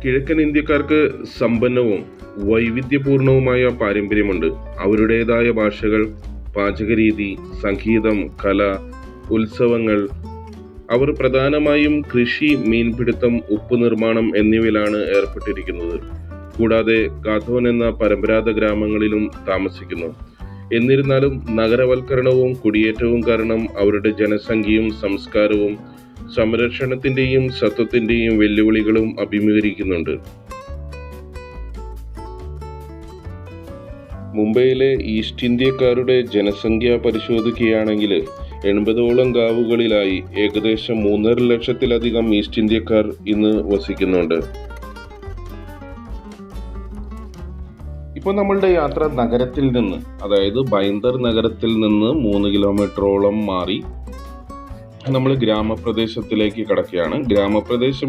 കിഴക്കൻ ഇന്ത്യക്കാർക്ക് സമ്പന്നവും വൈവിധ്യപൂർണവുമായ പാരമ്പര്യമുണ്ട്. അവരുടേതായ ഭാഷകൾ, പാചകരീതി, സംഗീതം, കല, ഉത്സവങ്ങൾ. അവർ പ്രധാനമായും കൃഷി, മീൻപിടുത്തം, ഉപ്പ് നിർമ്മാണം എന്നിവയിലാണ് ഏർപ്പെട്ടിരിക്കുന്നത്. കൂടാതെ ഗാഥോൻ എന്ന പരമ്പരാഗത ഗ്രാമങ്ങളിലും താമസിക്കുന്നു. എന്നിരുന്നാലും നഗരവൽക്കരണവും കുടിയേറ്റവും കാരണം അവരുടെ ജനസംഖ്യയും സംസ്കാരവും സംരക്ഷണത്തിന്റെയും സത്വത്തിന്റെയും വെല്ലുവിളികളും അഭിമുഖീകരിക്കുന്നുണ്ട്. മുംബൈയിലെ ഈസ്റ്റ് ഇന്ത്യക്കാരുടെ ജനസംഖ്യ പരിശോധിക്കുകയാണെങ്കിൽ 80ഓളം ഗാവുകളിലായി ഏകദേശം 3.5 ലക്ഷത്തിലധികം ഈസ്റ്റ് ഇന്ത്യക്കാർ ഇന്ന് വസിക്കുന്നുണ്ട്. ഇപ്പോൾ നമ്മളുടെ യാത്ര നഗരത്തിൽ നിന്ന്, അതായത് ബൈന്ദർ നഗരത്തിൽ നിന്ന് 3 കിലോമീറ്ററോളം മാറി നമ്മൾ ഗ്രാമപ്രദേശത്തിലേക്ക് കടക്കുകയാണ്. ഗ്രാമപ്രദേശം